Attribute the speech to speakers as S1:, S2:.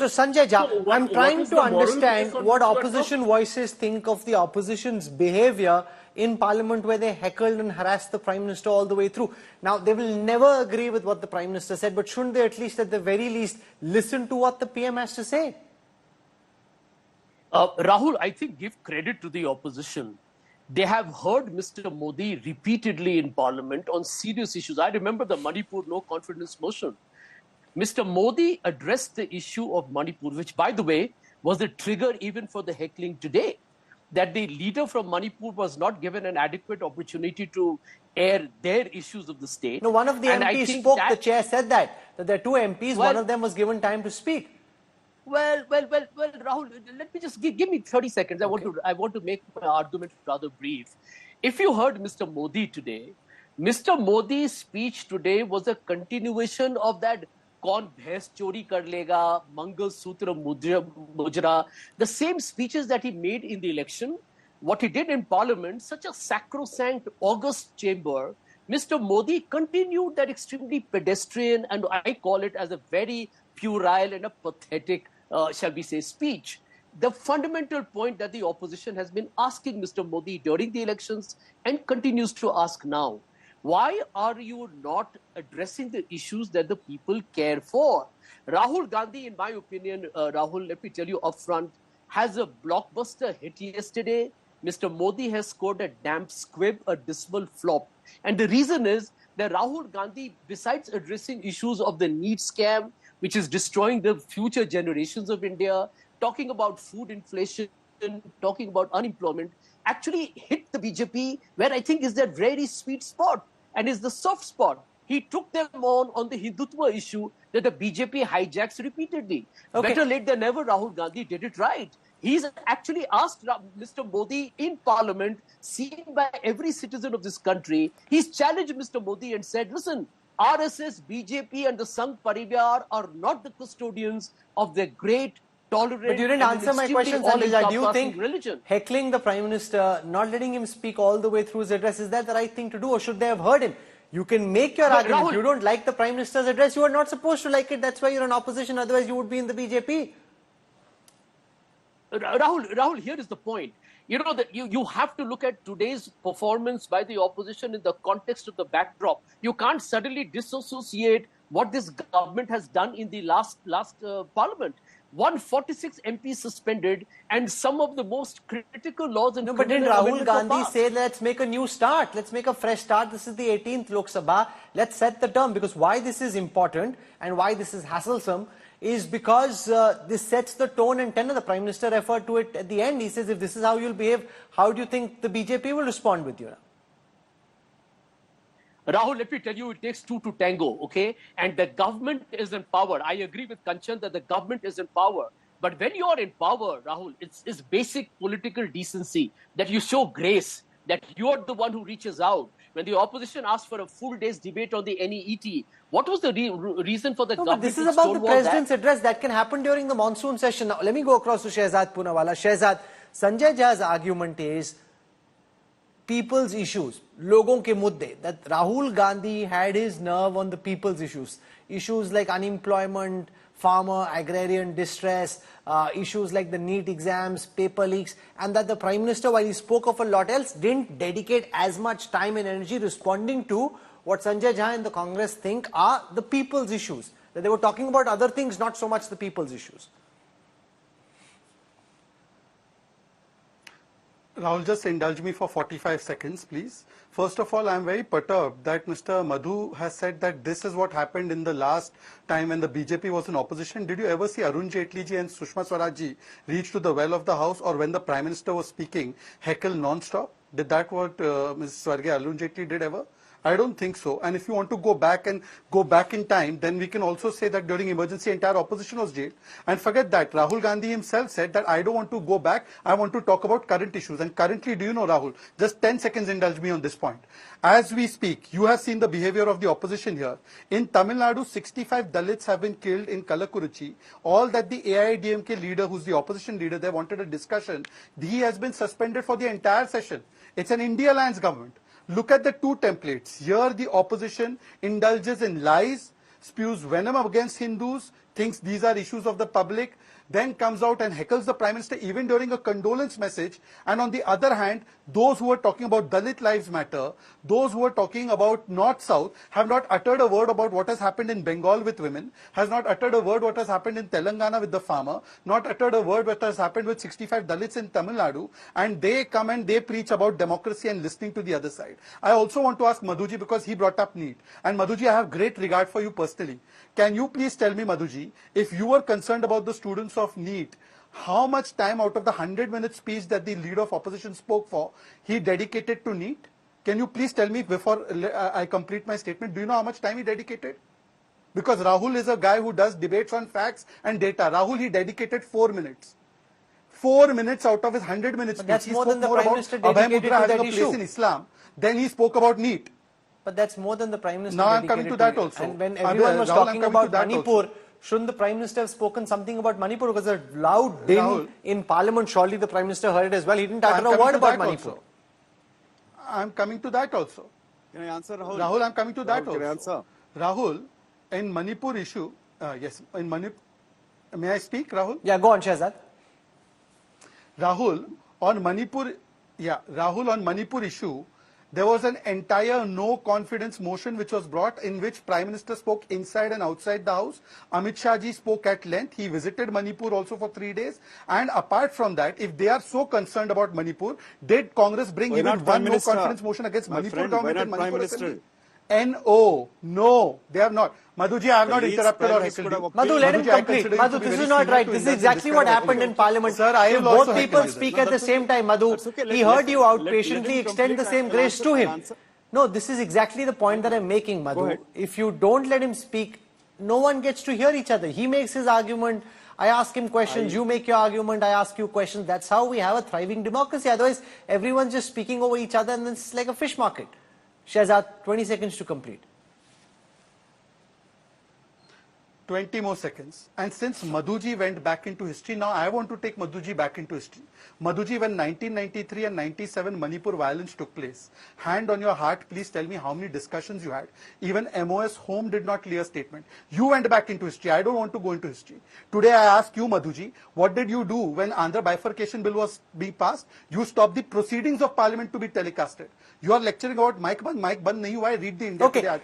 S1: Sanjay Jha,
S2: So
S1: I'm trying
S2: is
S1: to
S2: the moral
S1: understand
S2: case on
S1: what
S2: which you are
S1: opposition voices think of the opposition's behavior in Parliament, where they heckled and harassed the Prime Minister all the way through. Now, they will never agree with what the Prime Minister said, but shouldn't they at the very least, listen to what the PM has to say?
S2: Rahul, I think give credit to the opposition. They have heard Mr. Modi repeatedly in Parliament on serious issues. I remember the Manipur no confidence motion. Mr. Modi addressed the issue of Manipur, which, by the way, was the trigger even for the heckling today. That the leader from Manipur was not given an adequate opportunity to air their issues of the state.
S1: No, one of the
S2: And I
S1: MPs
S2: think
S1: spoke,
S2: that,
S1: the chair said that there are two MPs,
S2: well,
S1: one of them was given time to speak.
S2: Well, Rahul, let me just give me 30 seconds. I want to make my argument rather brief. If you heard Mr. Modi today, Mr. Modi's speech today was a continuation of that "Kaun bhais chori kar lega," Mangal Sutra Mujra, the same speeches that he made in the election. What he did in Parliament, such a sacrosanct, august chamber, Mr. Modi continued that extremely pedestrian, and I call it as a very puerile and a pathetic, shall we say, speech. The fundamental point that the opposition has been asking Mr. Modi during the elections and continues to ask now, why are you not addressing the issues that the people care for? Rahul Gandhi, in my opinion, Rahul, let me tell you upfront, has a blockbuster hit yesterday. Mr. Modi has scored a damp squib, a dismal flop. And the reason is that Rahul Gandhi, besides addressing issues of the NEET scam, which is destroying the future generations of India, talking about food inflation, talking about unemployment, actually hit the BJP where I think is their very sweet spot and is the soft spot. He took them on the Hindutva issue that the BJP hijacks repeatedly. Okay. Better late than never, Rahul Gandhi did it right. He's actually asked Mr. Modi in Parliament, seen by every citizen of this country, he's challenged Mr. Modi and said, listen, RSS, BJP and the Sangh Parivar are not the custodians of their great, tolerant,
S1: but you didn't answer my question, Sanjay. Do you think religion, heckling the Prime Minister, not letting him speak all the way through his address, is that the right thing to do, or should they have heard him? You can make your argument. Rahul, you don't like the Prime Minister's address, you are not supposed to like it. That's why you're in opposition, otherwise you would be in the BJP.
S2: Rahul, here is the point. You know that you have to look at today's performance by the opposition in the context of the backdrop. You can't suddenly disassociate what this government has done in the last Parliament. 146 MPs suspended, and some of the most critical laws.
S1: No, but didn't Rahul Gandhi say, let's make a new start, let's make a fresh start? This is the 18th Lok Sabha. Let's set the term, because why this is important and why this is hasslesome is because this sets the tone and tenor. The Prime Minister referred to it at the end. He says, if this is how you'll behave, how do you think the BJP will respond with you?
S2: Rahul, let me tell you, it takes two to tango, okay? And the government is in power. I agree with Kanchan that the government is in power. But when you're in power, Rahul, it's basic political decency that you show grace, that you're the one who reaches out. When the opposition asked for a full day's debate on the NEET, what was the reason for the government?
S1: But this is about the President's address. That can happen during the monsoon session. Now, let me go across to Shehzad Poonawalla. Shehzad, Sanjay Jha's argument is people's issues, logon ke mudde, that Rahul Gandhi had his nerve on the people's issues. Issues like unemployment, farmer, agrarian distress, issues like the NEET exams, paper leaks, and that the Prime Minister, while he spoke of a lot else, didn't dedicate as much time and energy responding to what Sanjay Jha and the Congress think are the people's issues. That they were talking about other things, not so much the people's issues.
S3: Rahul, just indulge me for 45 seconds, please. First of all, I am very perturbed that Mr. Madhu has said that this is what happened in the last time when the BJP was in opposition. Did you ever see Arun Jaitley ji and Sushma Swaraj ji reach to the well of the house, or when the Prime Minister was speaking, heckle non-stop? Did that what Ms. Swargya Arun Jaitley did ever? I don't think so. And if you want to go back in time, then we can also say that during emergency, entire opposition was jailed. And forget that. Rahul Gandhi himself said that I don't want to go back. I want to talk about current issues. And currently, do you know, Rahul, just 10 seconds indulge me on this point. As we speak, you have seen the behavior of the opposition here. In Tamil Nadu, 65 Dalits have been killed in Kalakuruchi. All that the AIADMK leader, who's the opposition leader, they wanted a discussion. He has been suspended for the entire session. It's an India Alliance government. Look at the two templates. Here the opposition indulges in lies, spews venom against Hindus, thinks these are issues of the public, then comes out and heckles the Prime Minister even during a condolence message. And on the other hand, those who are talking about Dalit Lives Matter, those who are talking about North-South, have not uttered a word about what has happened in Bengal with women, has not uttered a word what has happened in Telangana with the farmer, not uttered a word what has happened with 65 Dalits in Tamil Nadu, and they come and they preach about democracy and listening to the other side. I also want to ask Madhuji, because he brought up NEET. And Madhuji, I have great regard for you personally. Can you please tell me, Madhuji, if you were concerned about the students of NEET, how much time out of the 100-minute speech that the leader of opposition spoke for, he dedicated to NEET? Can you please tell me before I complete my statement, do you know how much time he dedicated? Because Rahul is a guy who does debates on facts and data. Rahul, he dedicated 4 minutes. 4 minutes out of his 100-minute speech.
S1: That's more than the
S3: more
S1: Prime
S3: about
S1: Minister
S3: Abhay
S1: dedicated
S3: Mudra
S1: to
S3: having
S1: that
S3: a place
S1: issue.
S3: in Islam. Then he spoke about NEET.
S1: But that's more than the Prime Minister
S3: Now I'm coming
S1: dedicated
S3: to that
S1: it.
S3: also.
S1: And when
S3: Rahul,
S1: everyone was
S3: I'm
S1: talking
S3: coming to
S1: about
S3: that
S1: Manipur,
S3: also.
S1: shouldn't the Prime Minister have spoken something about Manipur? Because a loud din
S3: Rahul.
S1: in Parliament, surely the Prime Minister heard it as well. He didn't
S3: I'm
S1: utter a
S3: coming
S1: word
S3: to
S1: about
S3: that
S1: Manipur.
S3: also. I'm coming to that also.
S4: Can I answer, Rahul?
S3: Rahul, I'm coming to that
S4: Rahul, can I
S3: also.
S4: answer?
S3: Rahul, in Manipur issue, yes, in Manipur, may I speak, Rahul?
S1: Yeah, go on, Shehzad.
S3: Rahul, on Manipur issue, there was an entire no confidence motion which was brought, in which Prime Minister spoke inside and outside the house. Amit Shah ji spoke at length. He visited Manipur also for 3 days. And apart from that, if they are so concerned about Manipur, did Congress bring
S4: Why
S3: even
S4: not Prime
S3: one no
S4: Minister?
S3: confidence motion against
S4: My
S3: Manipur
S4: friend,
S3: government
S4: why
S3: and
S4: not Prime
S3: Manipur
S4: Minister?
S3: Assembly? No, they have not. Madhuji, I have
S4: The
S3: not
S4: least
S3: interrupted or
S4: Parents
S3: heckled
S4: could have
S3: you.
S4: appealed.
S1: Madhu, let him
S3: Madhuji, I
S1: complete.
S3: consider you to
S1: Madhu,
S3: be
S1: this
S3: very
S1: is not
S3: senior
S1: right.
S3: to
S1: This is
S3: indulge in
S1: exactly
S3: this
S1: what
S3: kind of
S1: happened in
S3: approach.
S1: Parliament.
S3: Sir, I
S1: If
S3: will also
S1: both
S3: heckle
S1: people
S3: you then.
S1: speak
S4: No,
S1: at the
S4: that's
S1: same
S4: okay.
S1: time, Madhu,
S4: That's okay.
S1: he
S4: Let
S1: heard you out
S4: him
S1: patiently, extend the
S4: complete.
S1: same
S4: I'll
S1: grace to
S4: answer.
S1: him.
S4: I'll answer.
S1: No, this is exactly the point that I'm making,
S4: Go
S1: Madhu.
S4: ahead.
S1: If you don't let him speak, no one gets to hear each other. He makes his argument, I ask him questions, you make your argument, I ask you questions. That's how we have a thriving democracy. Otherwise, everyone's just speaking over each other and then it's like a fish market. Shehzad, 20 seconds to complete.
S3: 20 more seconds. And since Madhuji went back into history, now I want to take Madhuji back into history. Madhuji, when 1993 and 97 Manipur violence took place, hand on your heart, please tell me how many discussions you had. Even MOS Home did not clear statement. You went back into history. I don't want to go into history. Today I ask you, Madhuji, what did you do when Andhra bifurcation bill was being passed? You stopped the proceedings of Parliament to be telecasted. You are lecturing about mic band nahi hua hai. Read the India
S1: Okay.
S3: Today article.